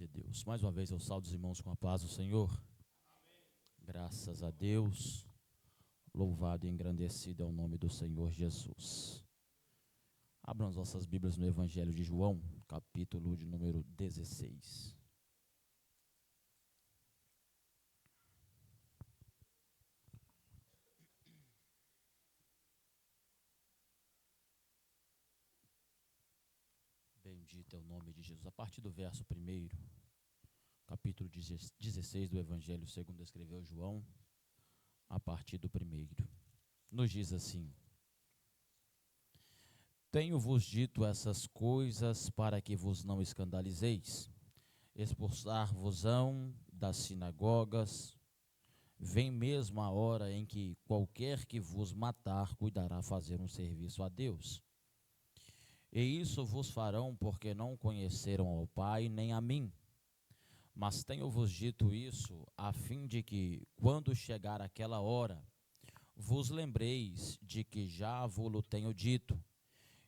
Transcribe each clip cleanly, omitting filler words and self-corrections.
de Deus. Mais uma vez eu saúdo os irmãos com a paz do Senhor. Graças a Deus. Louvado e engrandecido é o nome do Senhor Jesus. Abram as vossas Bíblias no Evangelho de João, capítulo de número 16. Bendito é o nome de Jesus. A partir do verso 1, capítulo 16 do Evangelho segundo escreveu João, a partir do 1, nos diz assim: Tenho-vos dito essas coisas para que vos não escandalizeis. Expulsar-vos-ão das sinagogas. Vem mesmo a hora em que qualquer que vos matar cuidará fazer um serviço a Deus. E isso vos farão porque não conheceram ao Pai nem a mim. Mas tenho-vos dito isso a fim de que, quando chegar aquela hora, vos lembreis de que já vos tenho dito.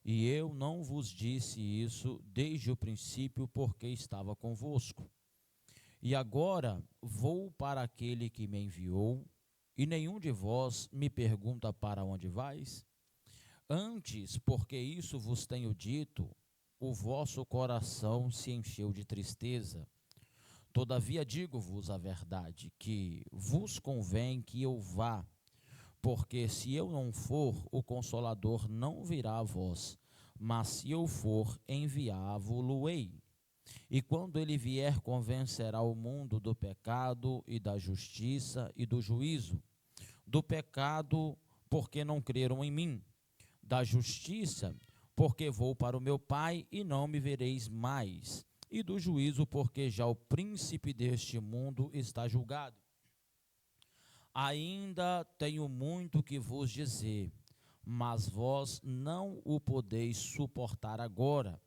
E eu não vos disse isso desde o princípio, porque estava convosco. E agora vou para aquele que me enviou, e nenhum de vós me pergunta para onde vais? Antes, porque isso vos tenho dito, o vosso coração se encheu de tristeza. Todavia digo-vos a verdade, que vos convém que eu vá, porque se eu não for, o Consolador não virá a vós, mas se eu for, enviá-vo-lo-ei. E quando ele vier, convencerá o mundo do pecado e da justiça e do juízo. Do pecado, porque não creram em mim. Da justiça, porque vou para o meu Pai e não me vereis mais. E do juízo, porque já o príncipe deste mundo está julgado. Ainda tenho muito que vos dizer, mas vós não o podeis suportar agora.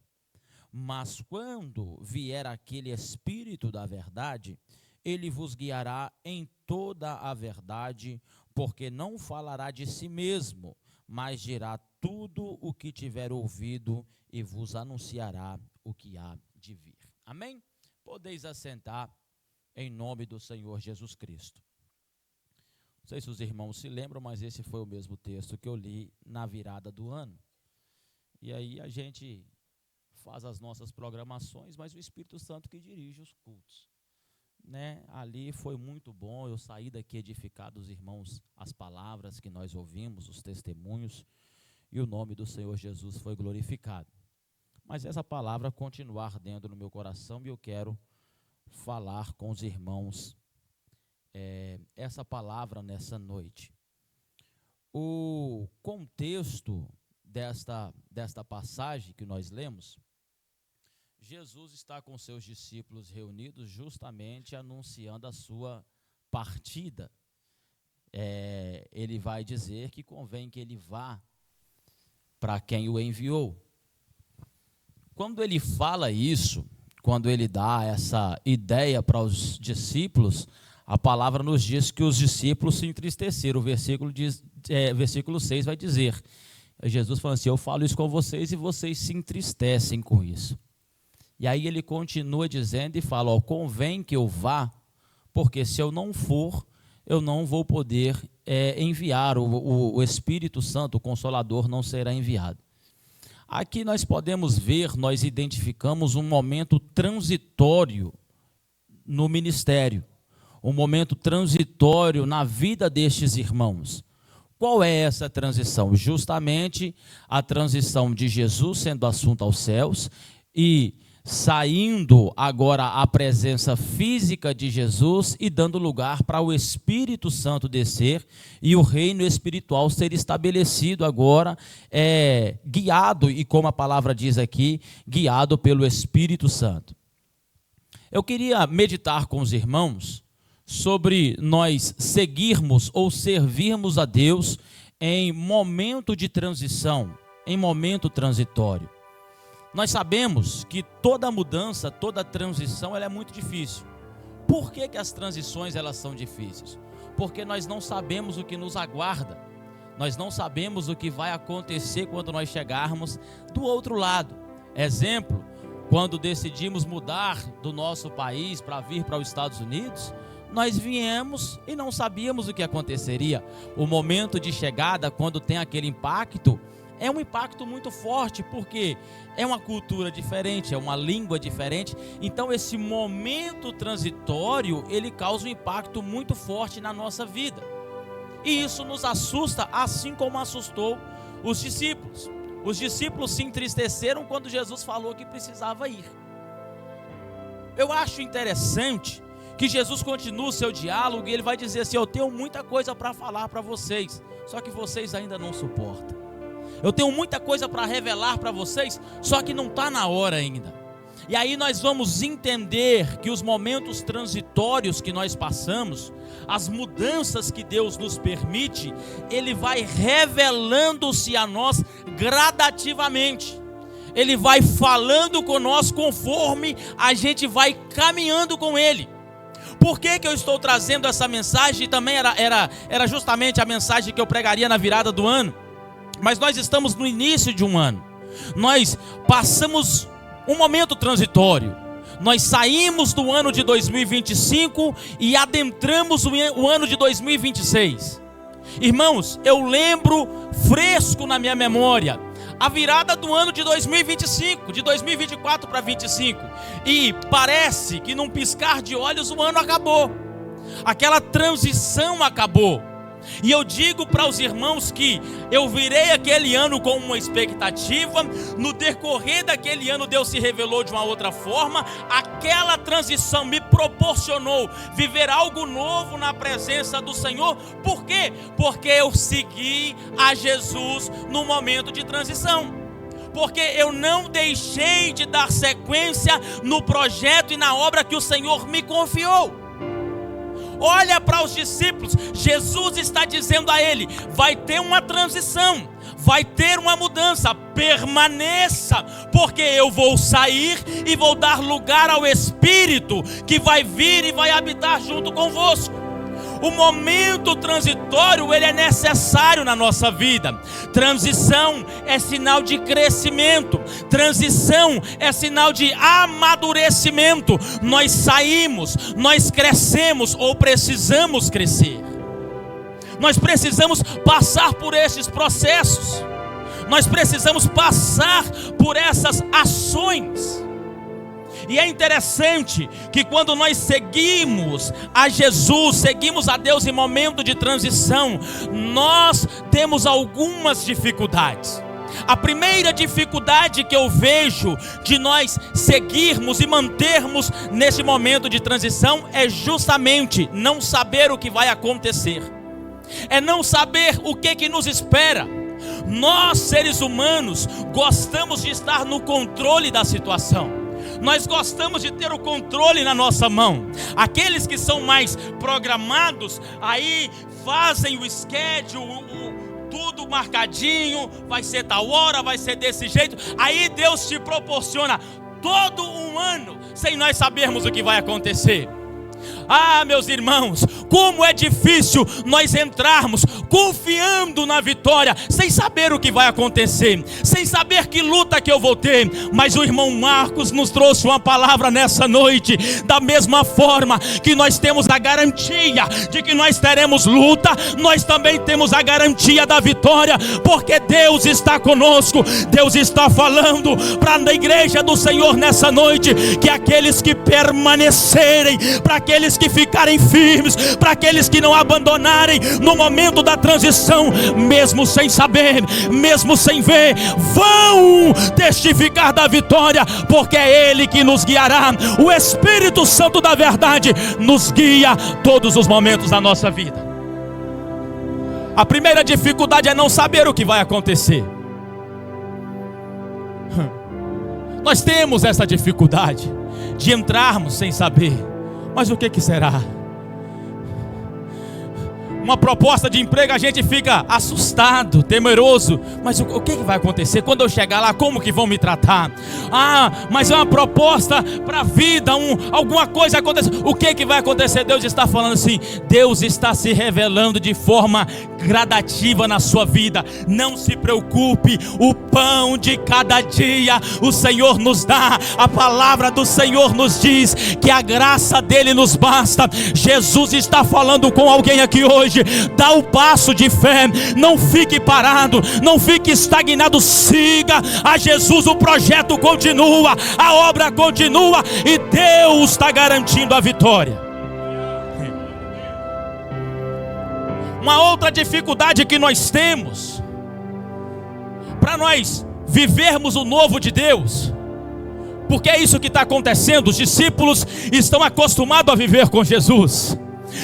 Mas quando vier aquele Espírito da verdade, ele vos guiará em toda a verdade, porque não falará de si mesmo, mas dirá tudo o que tiver ouvido e vos anunciará o que há de vir. Amém? Podeis assentar em nome do Senhor Jesus Cristo. Não sei se os irmãos se lembram, mas esse foi o mesmo texto que eu li na virada do ano. E aí a gente faz as nossas programações, mas o Espírito Santo que dirige os cultos. Né? Ali foi muito bom, eu saí daqui edificado, os irmãos, as palavras que nós ouvimos, os testemunhos, e o nome do Senhor Jesus foi glorificado. Mas essa palavra continua ardendo no meu coração e eu quero falar com os irmãos essa palavra nessa noite. O contexto desta passagem que nós lemos, Jesus está com seus discípulos reunidos justamente anunciando a sua partida. Ele vai dizer que convém que ele vá para quem o enviou. Quando ele fala isso, quando ele dá essa ideia para os discípulos, a palavra nos diz que os discípulos se entristeceram. O versículo 6 vai dizer, Jesus falando assim, eu falo isso com vocês e vocês se entristecem com isso. E aí ele continua dizendo e fala, convém que eu vá, porque se eu não for, eu não vou poder enviar, o Espírito Santo, o Consolador, não será enviado. Aqui nós podemos ver, nós identificamos um momento transitório no ministério, um momento transitório na vida destes irmãos. Qual é essa transição? Justamente a transição de Jesus sendo assunto aos céus e saindo agora a presença física de Jesus e dando lugar para o Espírito Santo descer e o reino espiritual ser estabelecido agora, guiado, e como a palavra diz aqui, guiado pelo Espírito Santo. Eu queria meditar com os irmãos sobre nós seguirmos ou servirmos a Deus em momento de transição, em momento transitório. Nós sabemos que toda mudança, toda transição, ela é muito difícil. Por que as transições elas são difíceis? Porque nós não sabemos o que nos aguarda. Nós não sabemos o que vai acontecer quando nós chegarmos do outro lado. Exemplo, quando decidimos mudar do nosso país para vir para os Estados Unidos, nós viemos e não sabíamos o que aconteceria. O momento de chegada, quando tem aquele impacto, é um impacto muito forte, porque é uma cultura diferente, é uma língua diferente. Então esse momento transitório, ele causa um impacto muito forte na nossa vida. E isso nos assusta, assim como assustou os discípulos. Os discípulos se entristeceram quando Jesus falou que precisava ir. Eu acho interessante que Jesus continua o seu diálogo e ele vai dizer assim: eu tenho muita coisa para falar para vocês, só que vocês ainda não suportam. Eu tenho muita coisa para revelar para vocês, só que não está na hora ainda. E aí nós vamos entender que os momentos transitórios que nós passamos, as mudanças que Deus nos permite, Ele vai revelando-se a nós gradativamente. Ele vai falando conosco conforme a gente vai caminhando com Ele. Por que eu estou trazendo essa mensagem? E também era justamente a mensagem que eu pregaria na virada do ano. Mas nós estamos no início de um ano. Nós passamos um momento transitório. Nós saímos do ano de 2025 e adentramos o ano de 2026. Irmãos, eu lembro fresco na minha memória a virada do ano de 2025, de 2024 para 2025. E parece que num piscar de olhos o ano acabou. Aquela transição acabou. E eu digo para os irmãos que eu virei aquele ano com uma expectativa. No decorrer daquele ano Deus se revelou de uma outra forma. Aquela transição me proporcionou viver algo novo na presença do Senhor. Por quê? Porque eu segui a Jesus no momento de transição. Porque eu não deixei de dar sequência no projeto e na obra que o Senhor me confiou. Olha para os discípulos, Jesus está dizendo a ele: vai ter uma transição, vai ter uma mudança, permaneça, porque eu vou sair e vou dar lugar ao Espírito que vai vir e vai habitar junto convosco. O momento transitório, ele é necessário na nossa vida. Transição é sinal de crescimento. Transição é sinal de amadurecimento. Nós saímos, nós crescemos ou precisamos crescer. Nós precisamos passar por esses processos. Nós precisamos passar por essas ações. E é interessante que quando nós seguimos a Jesus, seguimos a Deus em momento de transição, nós temos algumas dificuldades. A primeira dificuldade que eu vejo de nós seguirmos e mantermos nesse momento de transição é justamente não saber o que vai acontecer. É não saber o que nos espera. Nós, seres humanos, gostamos de estar no controle da situação. Nós gostamos de ter o controle na nossa mão. Aqueles que são mais programados, aí fazem o schedule, tudo marcadinho, vai ser tal hora, vai ser desse jeito. Aí Deus te proporciona todo um ano sem nós sabermos o que vai acontecer. Ah, meus irmãos, como é difícil nós entrarmos confiando na vitória, sem saber o que vai acontecer, sem saber que luta que eu vou ter. Mas o irmão Marcos nos trouxe uma palavra nessa noite. Da mesma forma que nós temos a garantia de que nós teremos luta, nós também temos a garantia da vitória, porque Deus está conosco. Deus está falando para a igreja do Senhor nessa noite, que aqueles que permanecerem, para aqueles que ficarem firmes, para aqueles que não abandonarem no momento da transição, mesmo sem saber, mesmo sem ver, vão testificar da vitória, porque é Ele que nos guiará. O Espírito Santo da verdade nos guia todos os momentos da nossa vida. A primeira dificuldade é não saber o que vai acontecer. Nós temos essa dificuldade de entrarmos sem saber. Mas o que será? uma proposta de emprego, a gente fica assustado, temeroso. Mas o que vai acontecer? Quando eu chegar lá, como que vão me tratar? Mas é uma proposta para a vida, alguma coisa acontece. O que vai acontecer? Deus está falando assim, Deus está se revelando de forma gradativa na sua vida. Não se preocupe, o pão de cada dia o Senhor nos dá. A palavra do Senhor nos diz que a graça dele nos basta. Jesus está falando com alguém aqui hoje. Dá o passo de fé, não fique parado, não fique estagnado, siga a Jesus. O projeto continua, a obra continua e Deus está garantindo a vitória. Uma outra dificuldade que nós temos para nós vivermos o novo de Deus, porque é isso que está acontecendo. Os discípulos estão acostumados a viver com Jesus,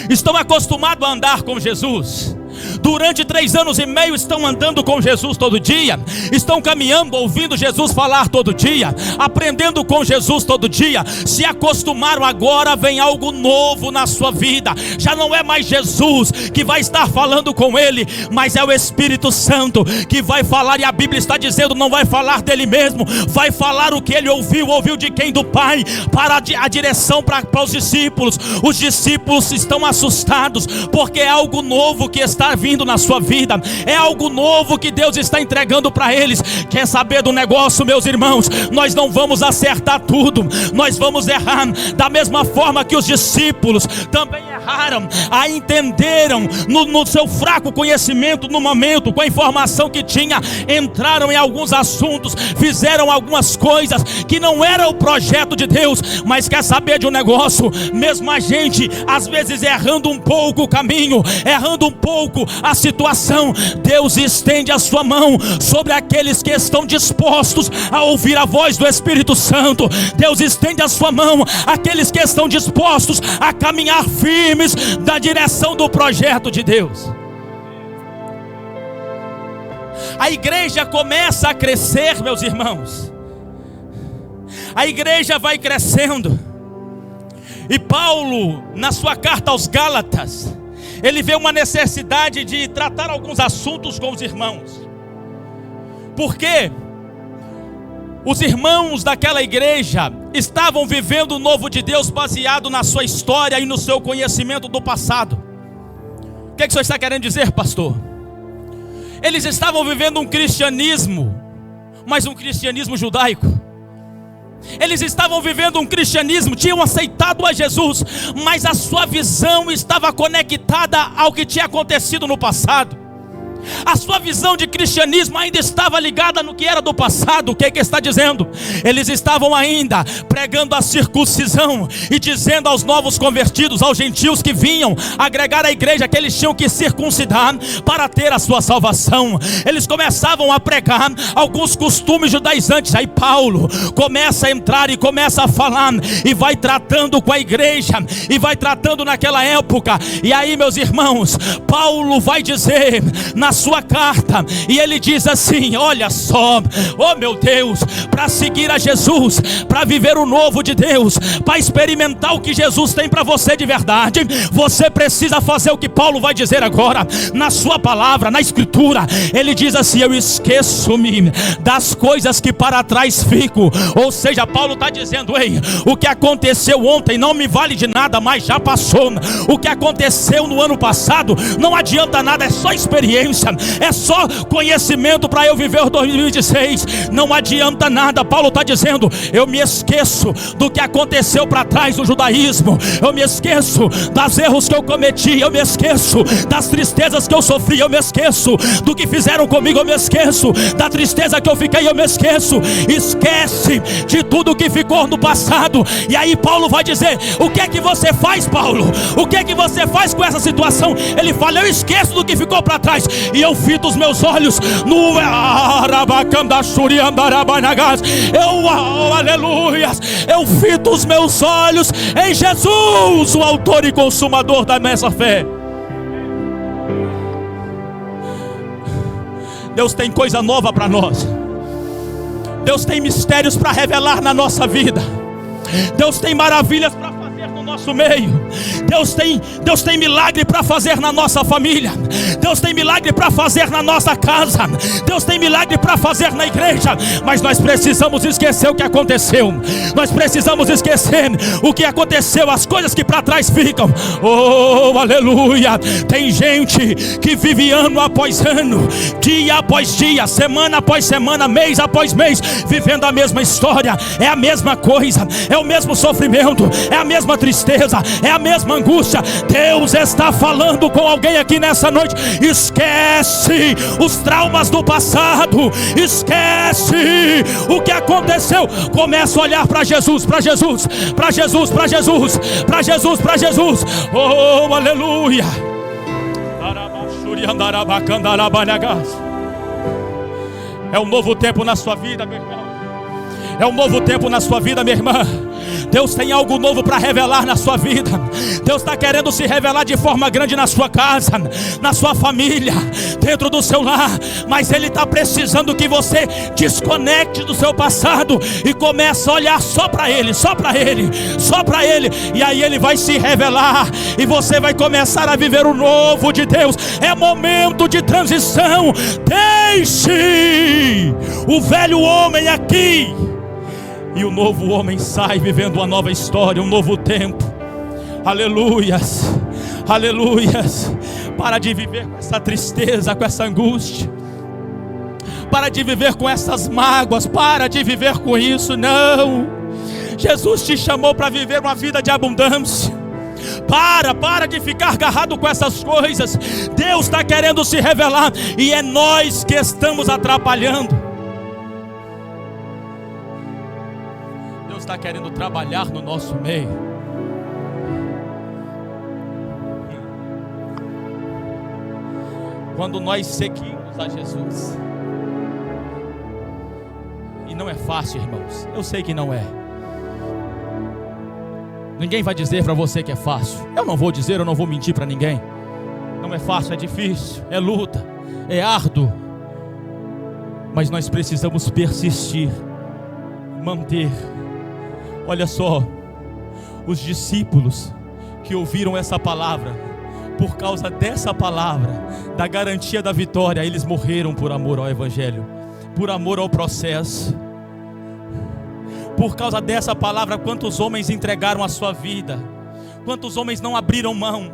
estão acostumados a andar com Jesus. Durante 3 anos e meio estão andando com Jesus todo dia, estão caminhando, ouvindo Jesus falar todo dia, aprendendo com Jesus todo dia, se acostumaram. Agora vem algo novo na sua vida. Já não é mais Jesus que vai estar falando com ele, mas é o Espírito Santo que vai falar. E a Bíblia está dizendo, não vai falar dele mesmo, vai falar o que ele ouviu de quem? Do Pai, para a direção para os discípulos. Os discípulos estão assustados, porque é algo novo que está vindo na sua vida, é algo novo que Deus está entregando para eles. Quer saber do negócio, meus irmãos? Nós não vamos acertar tudo, nós vamos errar, da mesma forma que os discípulos também erraram, entenderam no seu fraco conhecimento, no momento, com a informação que tinha, entraram em alguns assuntos, fizeram algumas coisas que não era o projeto de Deus. Mas quer saber de um negócio? Mesmo a gente, às vezes errando um pouco o caminho, errando um pouco a situação, Deus estende a sua mão sobre aqueles que estão dispostos a ouvir a voz do Espírito Santo. Deus estende a sua mão àqueles que estão dispostos a caminhar firmes na direção do projeto de Deus. A igreja começa a crescer, meus irmãos. A igreja vai crescendo. E Paulo, na sua carta aos Gálatas, ele vê uma necessidade de tratar alguns assuntos com os irmãos. Porque os irmãos daquela igreja estavam vivendo o novo de Deus baseado na sua história e no seu conhecimento do passado. O que o senhor está querendo dizer, pastor? Eles estavam vivendo um cristianismo, mas um cristianismo judaico. Eles estavam vivendo um cristianismo, tinham aceitado a Jesus, mas a sua visão estava conectada ao que tinha acontecido no passado. A sua visão de cristianismo ainda estava ligada no que era do passado. O que está dizendo? Eles estavam ainda pregando a circuncisão e dizendo aos novos convertidos, aos gentios que vinham agregar a igreja, que eles tinham que circuncidar para ter a sua salvação. Eles começavam a pregar alguns costumes judaizantes. Aí Paulo começa a entrar e começa a falar, e vai tratando com a igreja, e vai tratando naquela época. E aí, meus irmãos, Paulo vai dizer na sua carta, e ele diz assim: olha só, oh meu Deus, para seguir a Jesus, para viver o novo de Deus, para experimentar o que Jesus tem para você de verdade, você precisa fazer o que Paulo vai dizer agora, na sua palavra, na escritura. Ele diz assim: eu esqueço-me das coisas que para trás fico. Ou seja, Paulo está dizendo: ei, o que aconteceu ontem não me vale de nada, mas já passou. O que aconteceu no ano passado não adianta nada, é só experiência, é só conhecimento para eu viver o 2026. Não adianta nada. Paulo está dizendo: eu me esqueço do que aconteceu para trás no judaísmo, eu me esqueço dos erros que eu cometi, eu me esqueço das tristezas que eu sofri, eu me esqueço do que fizeram comigo, eu me esqueço da tristeza que eu fiquei, eu me esqueço. Esquece de tudo que ficou no passado. E aí Paulo vai dizer: o que é que você faz, Paulo? O que é que você faz com essa situação? Ele fala: eu esqueço do que ficou para trás, e eu fito os meus olhos no aleluia, eu fito os meus olhos em Jesus, o autor e consumador da nossa fé. Deus tem coisa nova para nós. Deus tem mistérios para revelar na nossa vida. Deus tem maravilhas para fazer no nosso meio. Deus tem milagre para fazer na nossa família. Deus tem milagre para fazer na nossa casa. Deus tem milagre para fazer na igreja. Mas nós precisamos esquecer o que aconteceu. Nós precisamos esquecer o que aconteceu, as coisas que para trás ficam. Oh, aleluia. Tem gente que vive ano após ano, dia após dia, semana após semana, mês após mês, vivendo a mesma história. É a mesma coisa, é o mesmo sofrimento, é a mesma tristeza, é a mesma angústia. Deus está falando com alguém aqui nessa noite. Esquece os traumas do passado, esquece o que aconteceu. Começa a olhar para Jesus, para Jesus, para Jesus, para Jesus, para Jesus, para Jesus. Oh, aleluia. É um novo tempo na sua vida, meu irmão. É um novo tempo na sua vida, minha irmã. Deus tem algo novo para revelar na sua vida. Deus está querendo se revelar de forma grande na sua casa, na sua família, dentro do seu lar. Mas Ele está precisando que você desconecte do seu passado e comece a olhar só para Ele, só para Ele, só para Ele. E aí Ele vai se revelar e você vai começar a viver o novo de Deus. É momento de transição. Deixe o velho homem aqui e o novo homem sai vivendo uma nova história, um novo tempo. Aleluias, aleluias. Para de viver com essa tristeza, com essa angústia. Para de viver com essas mágoas. Para de viver com isso, não. Jesus te chamou para viver uma vida de abundância. Para de ficar agarrado com essas coisas. Deus está querendo se revelar e é nós que estamos atrapalhando. Está querendo trabalhar no nosso meio. Quando nós seguimos a Jesus, e não é fácil, irmãos, eu sei que não é. Ninguém vai dizer para você que é fácil. Eu não vou dizer, eu não vou mentir para ninguém. Não é fácil, é difícil, é luta, é árduo. Mas nós precisamos persistir, manter. Olha só, os discípulos que ouviram essa palavra, por causa dessa palavra, da garantia da vitória, eles morreram por amor ao Evangelho, por amor ao processo. Por causa dessa palavra, quantos homens entregaram a sua vida, quantos homens não abriram mão,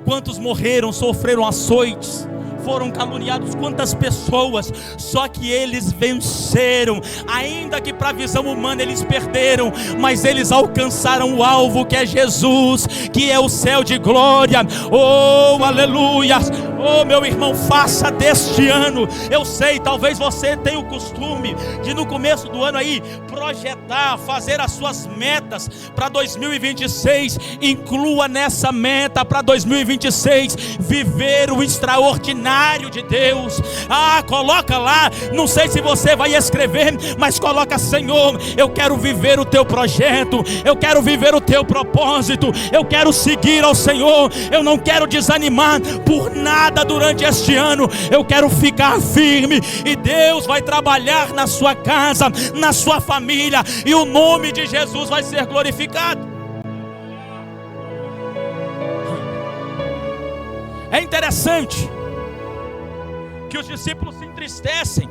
quantos morreram, sofreram açoites, foram caluniados, quantas pessoas, só que eles venceram, ainda que para a visão humana eles perderam, mas eles alcançaram o alvo que é Jesus, que é o céu de glória. Oh, aleluia. Oh, meu irmão, faça deste ano, eu sei, talvez você tenha o costume de no começo do ano aí, projetar, fazer as suas metas para 2026, inclua nessa meta para 2026, viver o extraordinário de Deus. Coloca lá, não sei se você vai escrever, mas coloca: Senhor, eu quero viver o teu projeto, eu quero viver o teu propósito, eu quero seguir ao Senhor, eu não quero desanimar por nada durante este ano, eu quero ficar firme, e Deus vai trabalhar na sua casa, na sua família, e o nome de Jesus vai ser glorificado. É interessante que os discípulos se entristecem.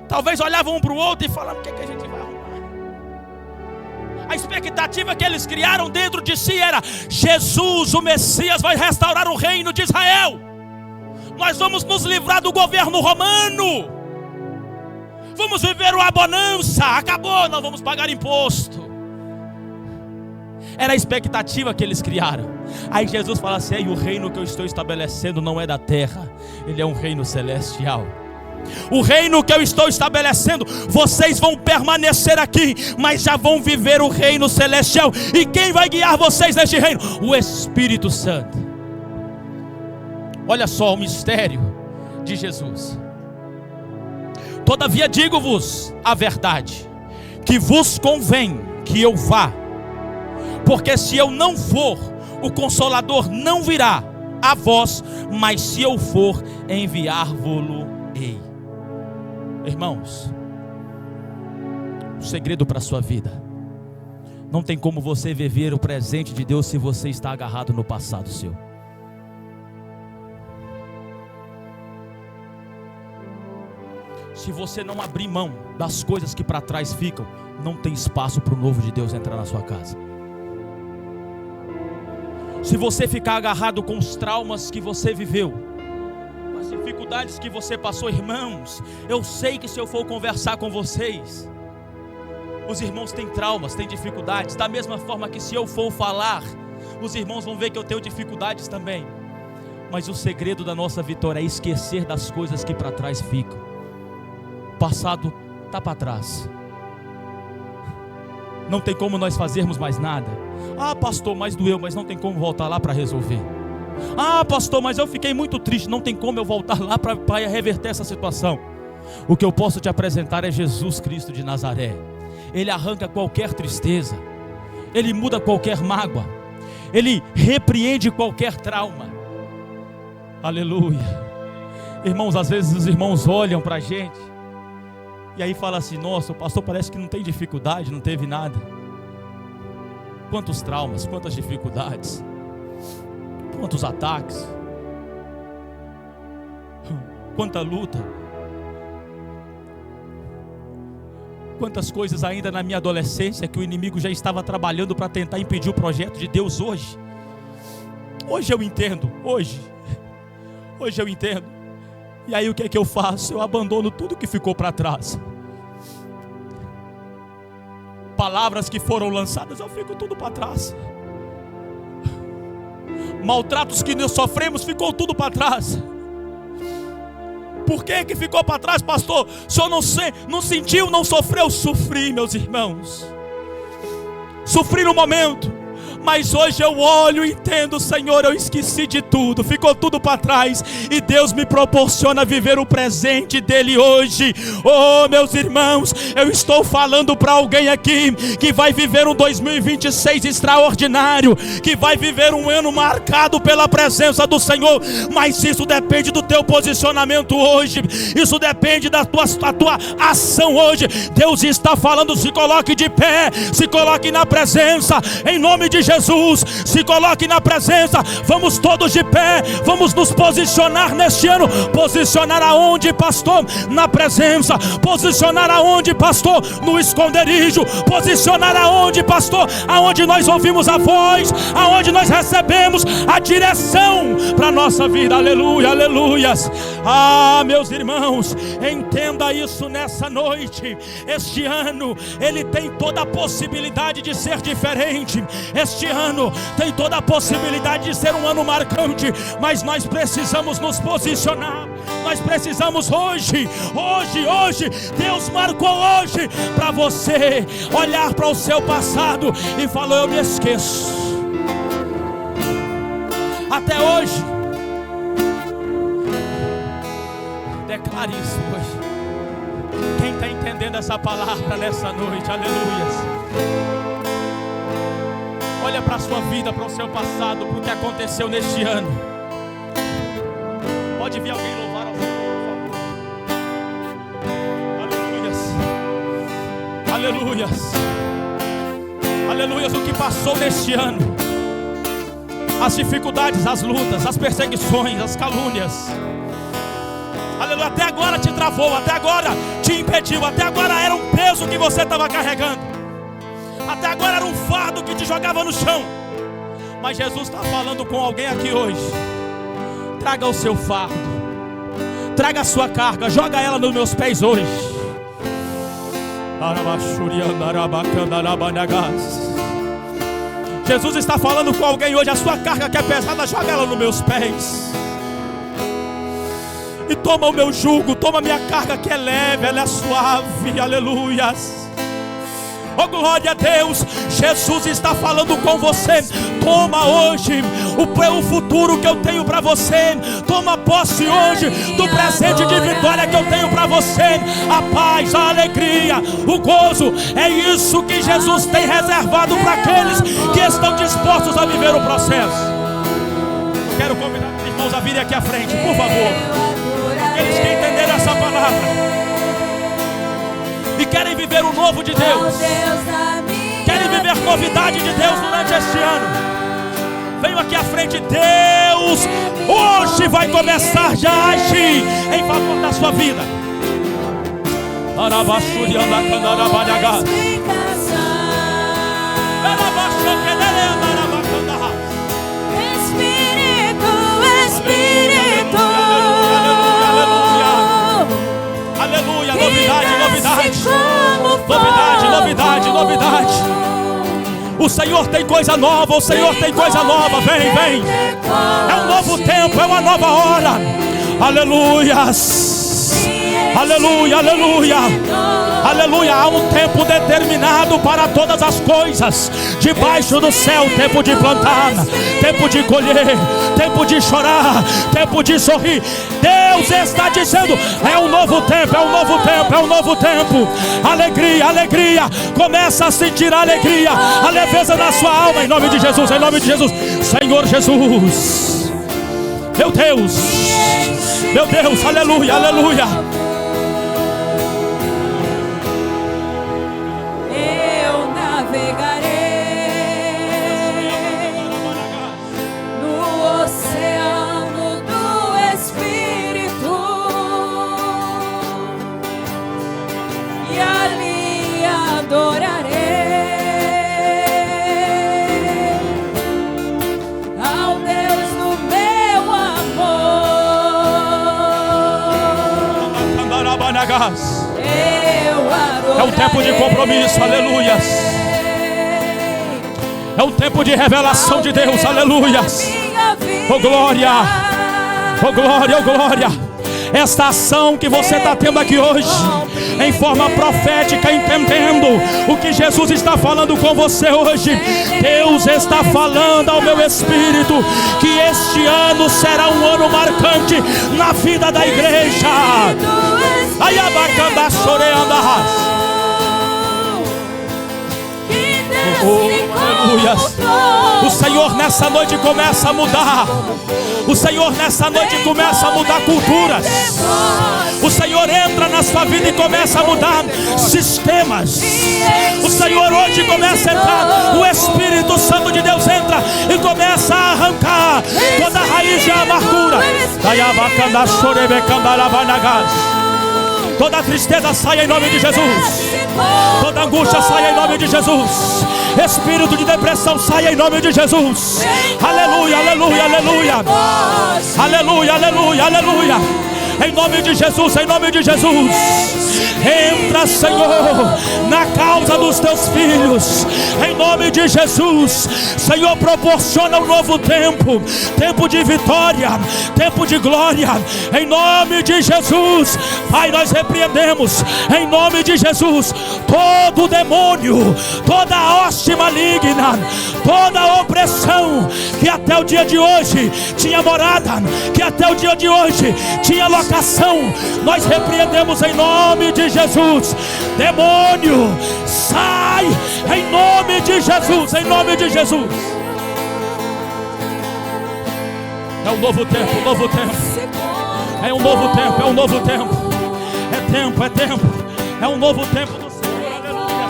Talvez olhavam um para o outro e falavam: o que é que a gente vai arrumar? A expectativa que eles criaram dentro de si era: Jesus, o Messias, vai restaurar o reino de Israel. Nós vamos nos livrar do governo romano. Vamos viver uma bonança. Acabou, não vamos pagar imposto. Era a expectativa que eles criaram. Aí Jesus fala assim: o reino que eu estou estabelecendo não é da terra, ele é um reino celestial. O reino que eu estou estabelecendo, vocês vão permanecer aqui, mas já vão viver o reino celestial. E quem vai guiar vocês neste reino? O Espírito Santo. Olha só o mistério de Jesus. Todavia digo-vos a verdade, que vos convém que eu vá, porque se eu não for, o Consolador não virá a vós, mas se eu for, enviar-vos-ei. Irmãos, o segredo para a sua vida Não tem como você viver o presente de Deus se você está agarrado no passado seu. Se você não abrir mão das coisas que para trás ficam, não tem espaço para o novo de Deus entrar na sua casa. Se você ficar agarrado com os traumas que você viveu, com as dificuldades que você passou, irmãos, eu sei que se eu for conversar com vocês, os irmãos têm traumas, têm dificuldades, da mesma forma que se eu for falar, os irmãos vão ver que eu tenho dificuldades também. Mas o segredo da nossa vitória é esquecer das coisas que para trás ficam. O passado está para trás. Não tem como nós fazermos mais nada. Ah, pastor, mas doeu, mas não tem como voltar lá para resolver. Ah, pastor, mas eu fiquei muito triste, não tem como eu voltar lá para reverter essa situação. O que eu posso te apresentar é Jesus Cristo de Nazaré. Ele arranca qualquer tristeza, Ele muda qualquer mágoa, Ele repreende qualquer trauma. Aleluia. Irmãos, às vezes os irmãos olham para a gente e aí fala assim: nossa, o pastor parece que não tem dificuldade, não teve nada. Quantos traumas, quantas dificuldades, quantos ataques, quanta luta, quantas coisas ainda na minha adolescência que o inimigo já estava trabalhando para tentar impedir o projeto de Deus hoje. Hoje eu entendo, hoje eu entendo. E aí o que é que eu faço? Eu abandono tudo que ficou para trás. Palavras que foram lançadas, eu fico tudo para trás. Maltratos que nós sofremos, ficou tudo para trás. Por que ficou para trás, pastor? O senhor não sentiu, não sofreu? Sofri, meus irmãos. Sofri no momento. Mas hoje eu olho e entendo, Senhor, eu esqueci de tudo, ficou tudo para trás, e Deus me proporciona viver o presente dele hoje. Oh, meus irmãos, eu estou falando para alguém aqui que vai viver um 2026 extraordinário, que vai viver um ano marcado pela presença do Senhor. Mas isso depende do teu posicionamento hoje, isso depende da tua ação hoje. Deus está falando: se coloque de pé, se coloque na presença, em nome de Jesus, se coloque na presença. Vamos todos de pé, vamos nos posicionar neste ano. Posicionar aonde, pastor? Na presença. Posicionar aonde, pastor? No esconderijo. Posicionar aonde, pastor? Aonde nós ouvimos a voz, aonde nós recebemos a direção para a nossa vida. Aleluia, aleluias. Ah, meus irmãos, entenda isso nessa noite. Este ano, ele tem toda a possibilidade de ser diferente. Este ano tem toda a possibilidade de ser um ano marcante, mas nós precisamos nos posicionar. Nós precisamos hoje, Deus marcou hoje para você olhar para o seu passado e falar: eu me esqueço. Até hoje, declare isso hoje. Quem está entendendo essa palavra nessa noite? Aleluia. Olha para a sua vida, para o seu passado, para o que aconteceu neste ano. Pode vir alguém louvar ao Senhor, por favor. Aleluias. Aleluias. Aleluias. O que passou neste ano, as dificuldades, as lutas, as perseguições, as calúnias. Aleluia. Até agora te travou, até agora te impediu, até agora era um peso que você estava carregando. Até agora era um fardo que te jogava no chão. Mas Jesus está falando com alguém aqui hoje. Traga o seu fardo, traga a sua carga, joga ela nos meus pés hoje. Jesus está falando com alguém hoje. A sua carga que é pesada, joga ela nos meus pés. E toma o meu jugo, toma a minha carga que é leve, ela é suave. Aleluias. Oh, glória a Deus. Jesus está falando com você. Toma hoje o futuro que eu tenho para você. Toma posse hoje do presente de vitória que eu tenho para você. A paz, a alegria, o gozo. É isso que Jesus tem reservado para aqueles que estão dispostos a viver o processo. Quero convidar os irmãos a virem aqui à frente, por favor. Aqueles que entenderam essa palavra e querem viver o novo de Deus, querem viver novidade. vontade de Deus durante este ano. Venho aqui à frente. Deus hoje vai começar já a agir em favor da sua vida. Aleluia, novidade. O Senhor tem coisa nova, vem. É um novo tempo, é uma nova hora. Aleluia, há um tempo determinado para todas as coisas debaixo do céu. Tempo de plantar, tempo de colher, tempo de chorar, tempo de sorrir. Deus está dizendo, é um novo tempo. Alegria, começa a sentir a alegria, a leveza na sua alma, em nome de Jesus. Senhor Jesus, meu Deus, aleluia. É um tempo de compromisso, aleluias. É um tempo de revelação de Deus, aleluias. Oh glória. Esta ação que você está tendo aqui hoje, em forma profética, entendendo o que Jesus está falando com você hoje. Deus está falando ao meu espírito que este ano será um ano marcante na vida da igreja. Aleluia. O Senhor nessa noite começa a mudar. Culturas. O Senhor entra na sua vida e começa a mudar sistemas. O Senhor hoje começa a entrar. O Espírito Santo de Deus entra e começa a arrancar toda a raiz de amargura. Toda tristeza sai em nome de Jesus. Toda angústia sai em nome de Jesus. Espírito de depressão sai em nome de Jesus. Aleluia. Em nome de Jesus. Entra, Senhor, na causa dos teus filhos. Em nome de Jesus. Senhor, proporciona um novo tempo. Tempo de vitória, tempo de glória. Em nome de Jesus. Pai, nós repreendemos em nome de Jesus todo demônio, toda hoste maligna, toda opressão que até o dia de hoje tinha morada, que até o dia de hoje tinha locação. Nós repreendemos em nome de Jesus. Demônio, sai em nome de Jesus. É um novo tempo. É um novo tempo. É um novo tempo do Senhor, aleluia.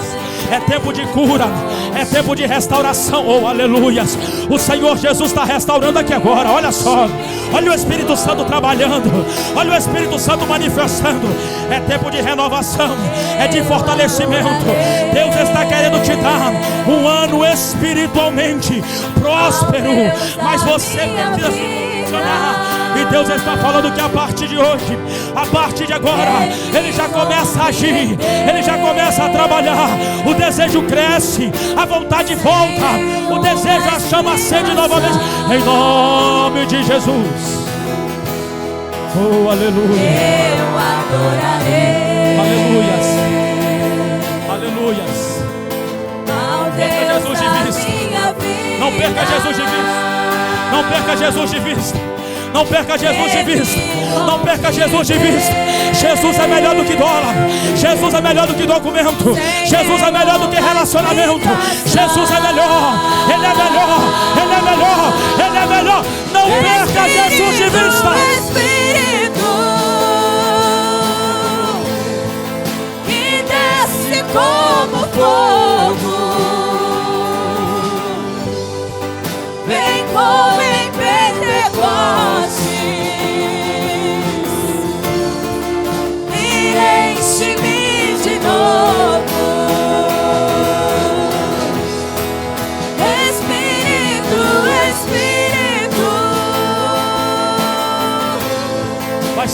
É tempo de cura, é tempo de restauração, oh aleluias. O Senhor Jesus está restaurando aqui agora, olha só. Olha o Espírito Santo trabalhando, olha o Espírito Santo manifestando. É tempo de renovação, é de fortalecimento. Deus está querendo te dar um ano espiritualmente próspero, mas você precisa se posicionar. E Deus está falando que a partir de hoje, a partir de agora, Ele já começa a agir, Ele já começa a trabalhar. O desejo cresce, a vontade volta, o desejo, a chama acende novamente. Em nome de Jesus. Oh, aleluia. Eu adorarei. Aleluias. Ao Deus da minha vida. Não perca Jesus de vista. Não perca Jesus de vista. Não perca Jesus de vista. Não perca Jesus de vista. Jesus é melhor do que dólar. Jesus é melhor do que documento. Jesus é melhor do que relacionamento. Jesus é melhor. Ele é melhor. Ele é melhor. Ele é melhor. Não perca Jesus de vista. Espírito que desce como fogo.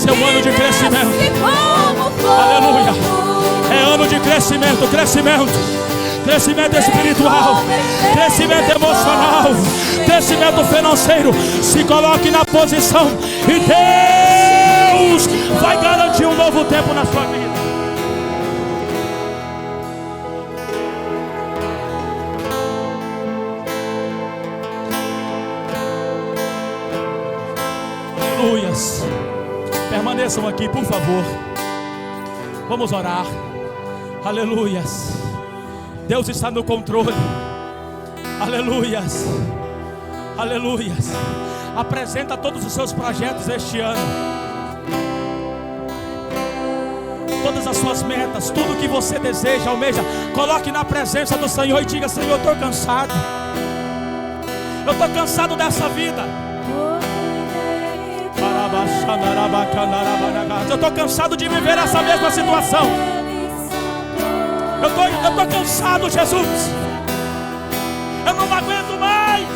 Esse é um ano de crescimento. Aleluia. É ano de crescimento, crescimento espiritual, crescimento emocional, crescimento financeiro. Se coloque na posição e Deus vai garantir um novo tempo na sua vida. Aleluias. Permaneçam aqui, por favor. Vamos orar. Aleluias. Deus está no controle. Aleluias. Aleluias. Apresenta todos os seus projetos este ano. Todas as suas metas, tudo que você deseja, almeja, coloque na presença do Senhor e diga: Senhor, eu estou cansado. Eu estou cansado dessa vida. Eu estou cansado de viver essa mesma situação. Eu estou cansado, Jesus. Eu não aguento mais.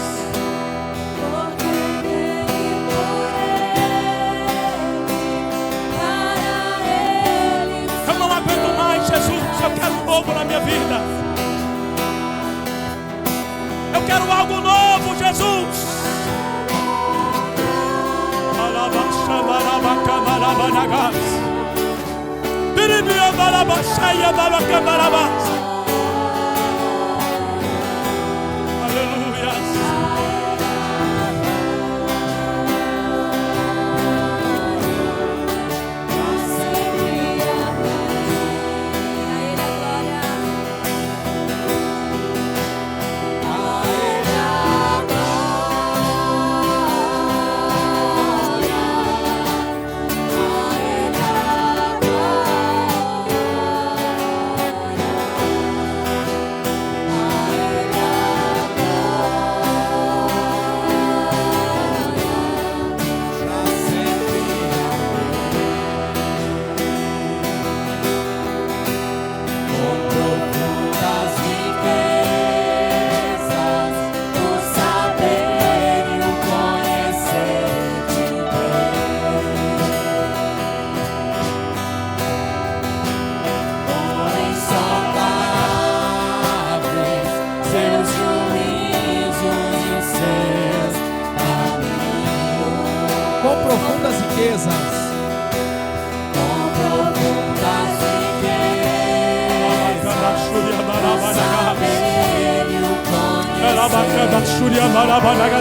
Eu não aguento mais, Jesus. Eu quero um novo na minha vida. Eu quero algo novo, Jesus.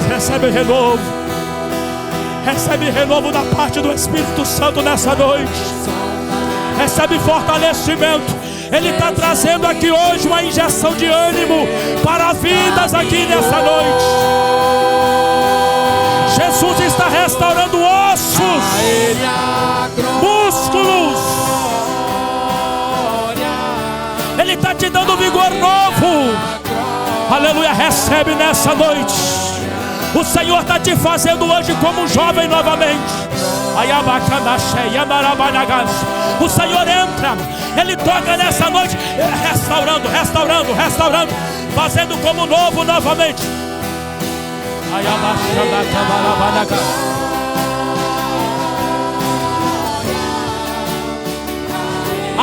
Recebe renovo. Recebe renovo da parte do Espírito Santo nessa noite. Recebe fortalecimento. Ele está trazendo aqui hoje uma injeção de ânimo para vidas aqui nessa noite. Jesus está restaurando ossos, músculos. Ele está te dando vigor novo. Aleluia, recebe nessa noite. O Senhor está te fazendo hoje como um jovem novamente. O Senhor entra, Ele toca nessa noite, restaurando, fazendo como novo novamente.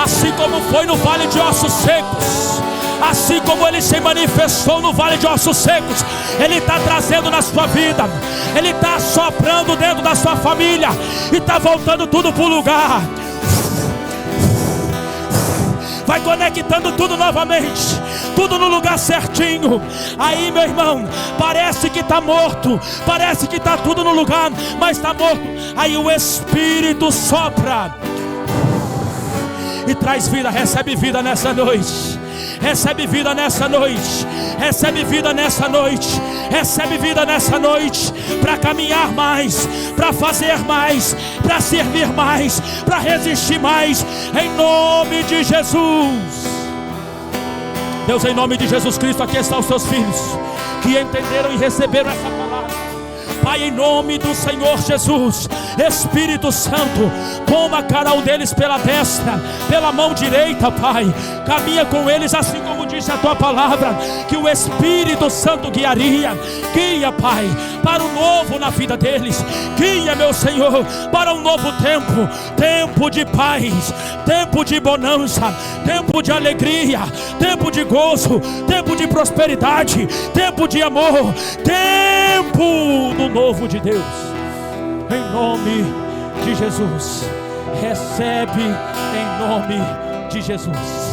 Assim como foi no vale de ossos secos, assim como Ele se manifestou no vale de ossos secos, Ele está trazendo na sua vida. Ele está soprando dentro da sua família e está voltando tudo para o lugar. Vai conectando tudo novamente, tudo no lugar certinho. Aí, meu irmão, parece que está morto, parece que está tudo no lugar, mas está morto. Aí o Espírito sopra e traz vida. Recebe vida nessa noite. Recebe vida nessa noite. Recebe vida nessa noite. Recebe vida nessa noite. Para caminhar mais, para fazer mais, para servir mais, para resistir mais. Em nome de Jesus. Deus, em nome de Jesus Cristo, aqui estão os seus filhos que entenderam e receberam essa palavra. Pai, em nome do Senhor Jesus, Espírito Santo, toma cada um deles pela destra, pela mão direita, Pai. Caminha com eles assim como disse a tua palavra que o Espírito Santo guiaria. Guia, Pai, para o novo na vida deles. Guia, meu Senhor, para um novo tempo. Tempo de paz, tempo de bonança, tempo de alegria, tempo de gozo, tempo de prosperidade, tempo de amor, tempo do novo de Deus. Em nome de Jesus. Recebe em nome de Jesus.